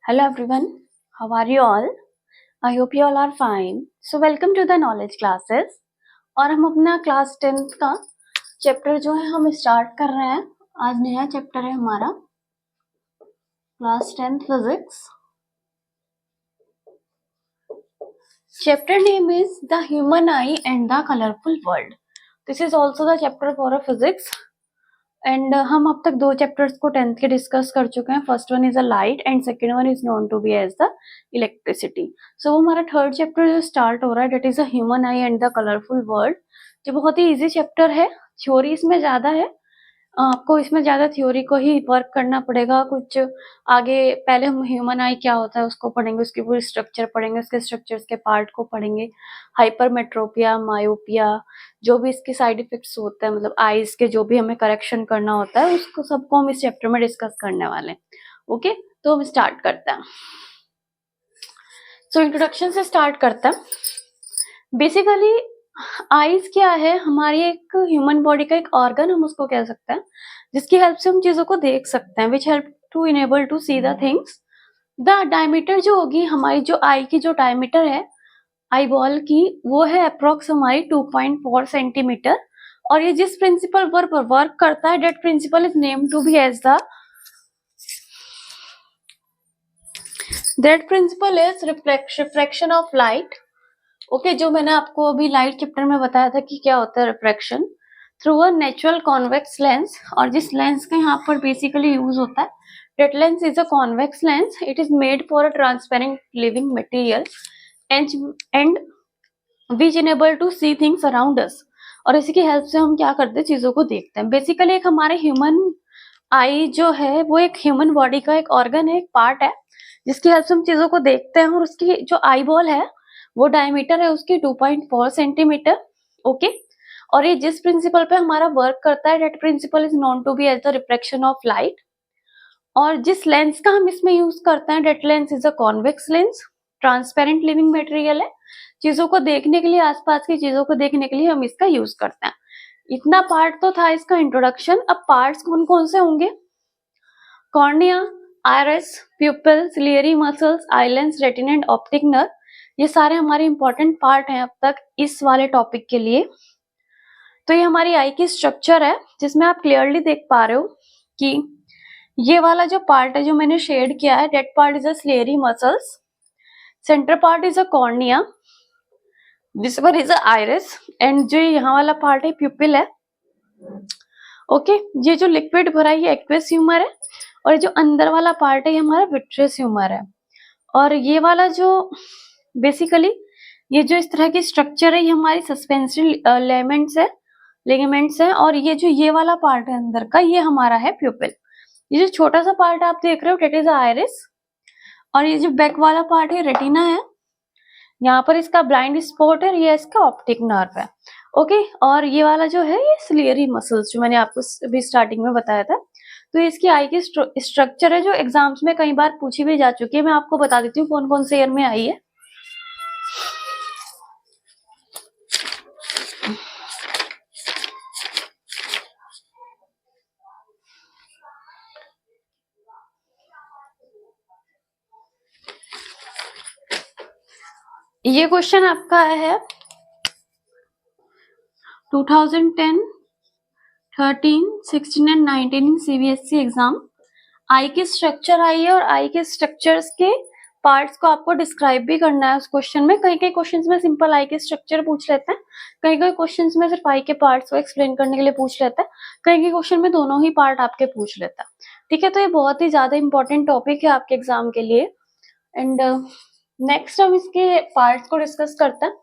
Hello everyone, how are you all? I hope you all are fine. So welcome to the knowledge classes. और हम अपना class 10th का chapter जो है हम स्टार्ट कर रहे हैं. आज नया चैप्टर है हमारा class 10th physics. Chapter name is The Human Eye and the Colorful World. This is also the chapter for a physics. And हम अब तक दो चैप्टर्स को 10th के डिस्कस कर चुके हैं. First one is a light and second one is known to be as the electricity. So वो हमारा थर्ड चैप्टर जो स्टार्ट हो रहा है that is a human eye and the colourful world. जो बहुत ही इजी चैप्टर है. थ्योरी इसमें ज्यादा है, आपको इसमें ज्यादा थ्योरी को ही वर्क करना पड़ेगा. कुछ आगे पहले हम ह्यूमन आई क्या होता है उसको पढ़ेंगे, उसकी पूरी स्ट्रक्चर पढ़ेंगे, उसके स्ट्रक्चर्स के पार्ट को पढ़ेंगे. हाइपरमेट्रोपिया, मायोपिया, जो भी इसके साइड इफेक्ट्स होते हैं, मतलब आईज के जो भी हमें करेक्शन करना होता है उसको सबको हम इस चैप्टर में डिस्कस करने वाले हैं. ओके, तो हम स्टार्ट करते हैं. सो इंट्रोडक्शन से स्टार्ट करते हैं. बेसिकली आईज क्या है, हमारी एक ह्यूमन बॉडी का एक ऑर्गन हम उसको कह सकते हैं, जिसकी हेल्प से हम चीजों को देख सकते हैं. Which help to enable to see the things. The diameter जो होगी हमारी, जो आई की जो डायमीटर है आई बॉल की, वो है अप्रोक्स हमारी 2.4 सेंटीमीटर. और ये जिस प्रिंसिपल पर वर्क करता है that principle is name to be as the that principle is refraction of light. Okay, जो मैंने आपको अभी लाइट चैप्टर में बताया था कि क्या होता है refraction through a natural convex lens. और जिस लेंस का यहाँ पर बेसिकली यूज होता है that lens is a convex lens. It is made for a transparent living material and which enable to see things around us. और इसी की हेल्प से हम क्या करते हैं, चीजों को देखते हैं. बेसिकली एक हमारे ह्यूमन आई जो है वो एक ह्यूमन बॉडी का एक ऑर्गन है, एक पार्ट है, जिसकी हेल्प से हम चीजों को देखते हैं. और उसकी जो आई बॉल है वो डायमीटर है उसकी 2.4 सेंटीमीटर. ओके, और ये जिस प्रिंसिपल पे हमारा वर्क करता है that principle is known to be as the refraction of light. और जिस लेंस का हम इसमें यूज करते हैं that lens is a convex lens. Transparent living material है, चीजों को देखने के लिए, आसपास की चीजों को देखने के लिए हम इसका यूज करते हैं. इतना पार्ट तो था इसका इंट्रोडक्शन. अब पार्ट्स कौन कौन से होंगे? Cornea, iris, pupil, ciliary muscles, eye lens, retina and optic nerve. ये सारे हमारे इंपॉर्टेंट पार्ट हैं अब तक इस वाले टॉपिक के लिए. तो ये हमारी आई की स्ट्रक्चर है जिसमें आप क्लियरली देख पा रहे हो कि ये वाला जो पार्ट है जो मैंने शेड किया है that part is a ciliary muscles. Centre part is a cornea, this one is a iris, and जो यहाँ वाला पार्ट है प्यूपिल है. ओके, ये जो लिक्विड भरा है ये एक्वेस ह्यूमर है, और जो अंदर वाला पार्ट है ये हमारा विट्रियस ह्यूमर है. और ये वाला जो बेसिकली ये जो इस तरह की स्ट्रक्चर है ये हमारी सस्पेंसरी लिगामेंट्स है. और ये जो ये वाला पार्ट है अंदर का ये हमारा है प्यूपिल. ये जो छोटा सा पार्ट आप देख रहे हो डेट इज आइरिस. और ये जो बैक वाला पार्ट है रेटिना है, यहाँ पर इसका ब्लाइंड स्पॉट है, ये इसका ऑप्टिक नर्व है. ओके, और ये वाला जो है ये सिलियरी मसल्स जो मैंने आपको अभी स्टार्टिंग में बताया था. तो इसकी आई की स्ट्रक्चर है जो एग्जाम्स में कई बार पूछी भी जा चुकी है. मैं आपको बता देती हूँ कौन कौन से ईयर में आई है. ये क्वेश्चन आपका है 2010, 13, 16 एंड 19 सीबीएसई एग्जाम. आई की स्ट्रक्चर आई है और आई के स्ट्रक्चर्स के पार्ट्स को आपको डिस्क्राइब भी करना है उस क्वेश्चन में. कई कई क्वेश्चंस में सिंपल आई के स्ट्रक्चर पूछ लेते हैं, कई कई क्वेश्चंस में सिर्फ आई के पार्ट्स को एक्सप्लेन करने के लिए पूछ लेते हैं, कई कई क्वेश्चन में दोनों ही पार्ट आपके पूछ लेता है. ठीक है, तो ये बहुत ही ज्यादा इंपॉर्टेंट टॉपिक है आपके एग्जाम के लिए. एंड नेक्स्ट हम इसके पार्ट्स को डिस्कस करते हैं.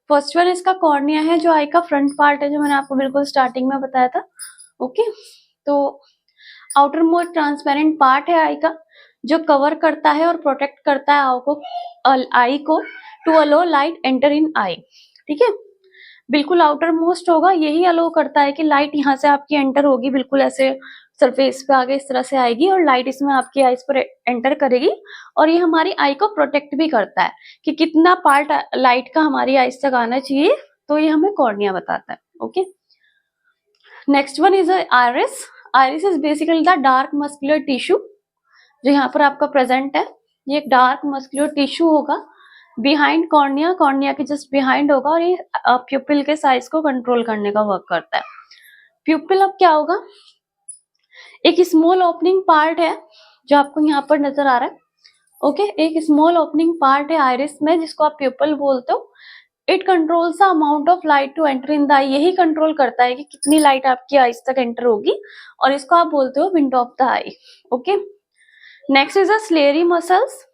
फर्स्ट वन इसका कॉर्निया है जो आई का फ्रंट पार्ट है, जो मैंने आपको बिल्कुल स्टार्टिंग में बताया था. ओके, तो आउटर मोस्ट ट्रांसपेरेंट पार्ट है आई का जो कवर करता है और प्रोटेक्ट करता है आई को to allow light enter in eye. ठीक है, बिल्कुल आउटर मोस्ट होगा, यही अलो करता है कि लाइट यहाँ से आपकी एंटर होगी, बिल्कुल ऐसे सरफेस पे आगे इस तरह से आएगी और लाइट इसमें आपकी आईज पर एंटर करेगी. और ये हमारी आई को प्रोटेक्ट भी करता है कि कितना पार्ट लाइट का हमारी आईज तक आना चाहिए, तो ये हमें कॉर्निया बताता है. Okay, next one is iris. Iris is basically the dark muscular tissue जो यहाँ पर आपका प्रेजेंट है. ये एक डार्क मस्कुलर टिश्यू होगा बिहाइंड कॉर्निया, कॉर्निया के जस्ट बिहाइंड होगा और ये प्यूपिल के साइज को कंट्रोल करने का वर्क करता है। प्यूपिल अब क्या होगा, एक स्मॉल ओपनिंग पार्ट है जो आपको यहाँ पर नजर आ रहा है। ओके, एक स्मॉल ओपनिंग पार्ट है आइरिस में जिसको आप प्यूपिल बोलते हो। It controls the amount of light to enter in the eye, यही कंट्रोल करता है कि कितनी लाइट आपकी आईज तक एंटर होगी, और इसको आप बोलते हो window of the I. Okay, next is the slurry muscles.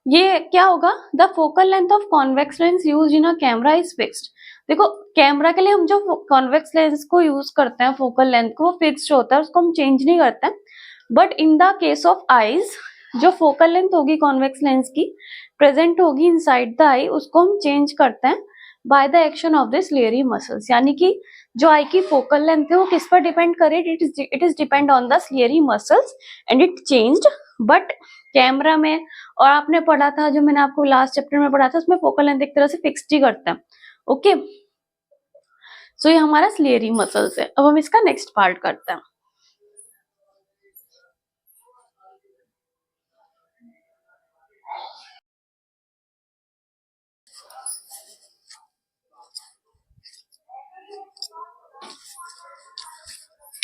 ये क्या होगा, the focal length of convex lens use in a camera is fixed. देखो, कैमरा के लिए हम जो कॉन्वेक्स लेंस को यूज करते हैं, फोकल लेंथ को, वो फिक्स्ड होता है, उसको हम चेंज नहीं करते हैं। But in the case of eyes, जो फोकल लेंथ होगी कॉन्वेक्स लेंस की प्रेजेंट होगी इनसाइड द आई, उसको हम चेंज करते हैं by the action of the slurry muscles. यानी कि जो आई की फोकल लेंथ है वो किस पर डिपेंड करे, it is depend on the slurry muscles and it changed. But camera में, और आपने पढ़ा था, जो मैंने आपको लास्ट चैप्टर में पढ़ा था, उसमें फोकल लेंथ एक तरह से फिक्स्ड ही करते हैं। ओके, सो ये हमारा स्लेरी मसल्स है। अब हम इसका नेक्स्ट पार्ट करते हैं।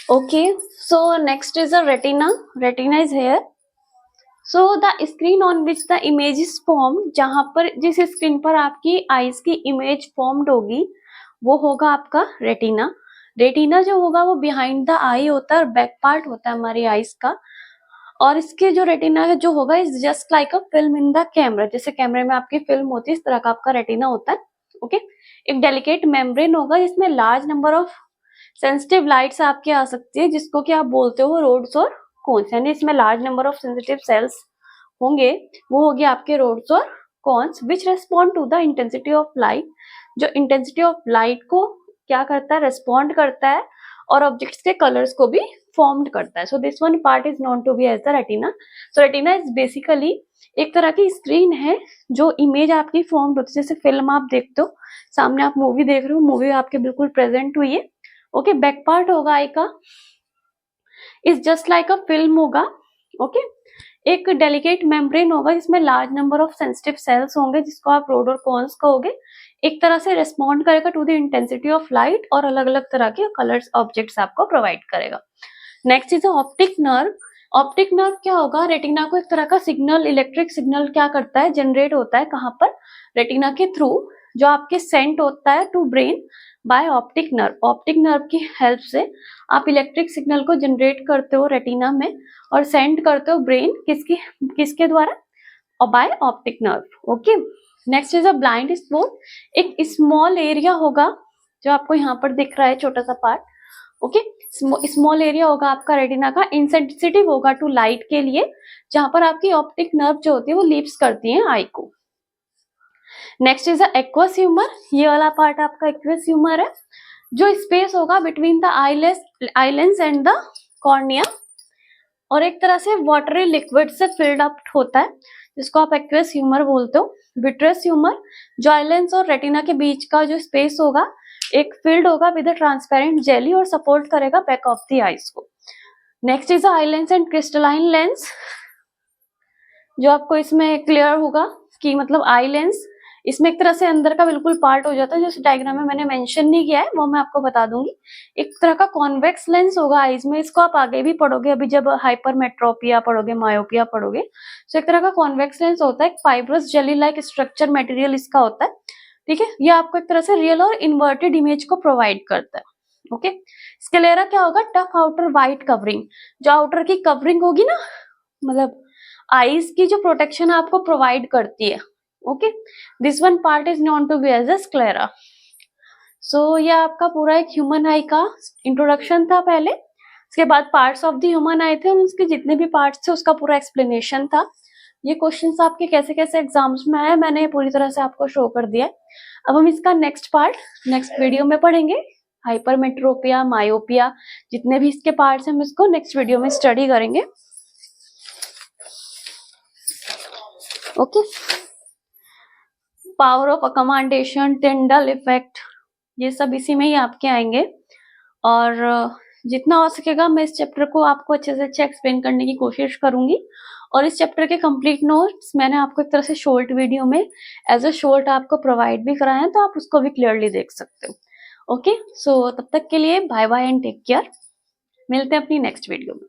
Okay, so next is a retina. Retina is here. So the screen on which the image is formed, जहां पर, जिस स्क्रीन पर आपकी आईज की इमेज फॉर्म्ड होगी, वो होगा आपका रेटिना। रेटिना जो होगा वो बिहाइंड द आई होता है और बैक पार्ट होता है हमारी आईज का। और इसके जो रेटिना है जो होगा, is just like a film in the camera. जैसे कैमरे में आपकी फिल्म होती है, इस तरह का आपका रेटिना होता है। ओके, एक डेलिकेट मेम्ब्रेन होगा जिसमें large number of sensitive lights आपके आ सकती है, जिसको कि आप बोलते हो रोड्स और कोन्स। यानी इसमें large number of sensitive cells होंगे, वो होगी आपके रोड्स और cones, which respond to the intensity of light. जो इंटेंसिटी ऑफ लाइट को क्या करता है, रेस्पॉन्ड करता है, और ऑब्जेक्ट्स के कलर्स को भी फॉर्म्ड करता है। So this one part is known to be as the retina. So retina is basically एक तरह की स्क्रीन है जो इमेज आपकी फॉर्म्ड होती है। जैसे फिल्म आप देखते हो, सामने आप मूवी देख रहे हो, मूवी आपके बिल्कुल प्रेजेंट हुई है। ओके, बैक पार्ट होगा आई का, is just like a film होगा। ओके, एक डेलिकेट मेम्ब्रेन होगा जिसमें large number of sensitive cells होंगे, जिसको आप रोड और कॉन्स कहोगे। एक तरह से रेस्पॉन्ड करेगा to the intensity of light, और अलग अलग तरह के कलर्स ऑब्जेक्ट्स आपको प्रोवाइड करेगा। Next is optic nerve. Optic nerve क्या होगा, रेटिना को एक तरह का सिग्नल, इलेक्ट्रिक सिग्नल क्या करता है, जनरेट होता है कहाँ पर, रेटिना के थ्रू, जो आपके सेंट होता है to brain by optic nerve. Optic nerve की हेल्प से आप इलेक्ट्रिक सिग्नल को जनरेट करते हो रेटिना में और सेंड करते हो ब्रेन, किसके द्वारा, और by optic nerve. Okay, next is a blind spot. एक स्मॉल एरिया होगा जो आपको यहाँ पर दिख रहा है, छोटा सा पार्ट। ओके, स्मॉल एरिया होगा आपका रेटिना का, इनसेंसिटिव होगा टू लाइट के लिए, जहां पर आपकी ऑप्टिक नर्व जो होती है वो लीव्स करती है आई को। Next is aqueous humour. ये वाला पार्ट आपका एक्वस ह्यूमर है, जो स्पेस होगा between the eye lens and the cornea, और एक तरह से वाटरी लिक्विड से फिल्ड अप होता है, जिसको आप एक्वस ह्यूमर बोलते हो। विट्रस ह्यूमर, जो आईलेंस और रेटिना के बीच का जो स्पेस होगा, एक फील्ड होगा विद ट्रांसपेरेंट जेली, और सपोर्ट करेगा बैक ऑफ द आईज को। Next is eye lens and crystalline lens, जो आपको इसमें क्लियर होगा कि मतलब आई लेंस, इसमें एक तरह से अंदर का बिल्कुल पार्ट हो जाता है, जो डायग्राम में मैंने मेंशन नहीं किया है, वो मैं आपको बता दूंगी। एक तरह का कॉन्वेक्स लेंस होगा आईज में, इसको आप आगे भी पढ़ोगे, अभी जब हाइपरमेट्रोपिया पढ़ोगे, मायोपिया पढ़ोगे। तो एक तरह का कॉन्वेक्स लेंस होता है, fibrous jelly like structure material इसका होता है। ठीक है, ये आपको एक तरह से रियल और इन्वर्टेड इमेज को प्रोवाइड करता है। ओके, स्क्लेरा क्या होगा, टफ आउटर व्हाइट कवरिंग, जो आउटर की कवरिंग होगी ना, मतलब आईज की जो प्रोटेक्शन आपको प्रोवाइड करती है। Okay, this one part is known to be as a sclera. So ये आपका पूरा एक ह्यूमन आई का इंट्रोडक्शन था पहले, उसके बाद पार्ट्स ऑफ द ह्यूमन आई थे, उसके जितने भी पार्ट्स थे उसका पूरा एक्सप्लेनेशन था। ये क्वेश्चंस आपके कैसे कैसे एग्जाम्स में आए, मैंने पूरी तरह से आपको शो कर दिया है। अब हम इसका नेक्स्ट पार्ट नेक्स्ट वीडियो में पढ़ेंगे। हाइपरमेट्रोपिया, मायोपिया, जितने भी इसके पार्ट्स हैं, हम इसको नेक्स्ट वीडियो में स्टडी करेंगे। Okay, power of accommodation, Tyndall effect, ये सब इसी में ही आपके आएंगे। और जितना हो सकेगा मैं इस चैप्टर को आपको अच्छे से अच्छा एक्सप्लेन करने की कोशिश करूंगी, और इस चैप्टर के कंप्लीट नोट्स मैंने आपको एक तरह से शॉर्ट वीडियो में एज अ शॉर्ट आपको प्रोवाइड भी कराए हैं, तो आप उसको भी क्लियरली देख सकते हो। ओके, सो तब तक के लिए bye bye and take care. मिलते हैं अपनी नेक्स्ट वीडियो में।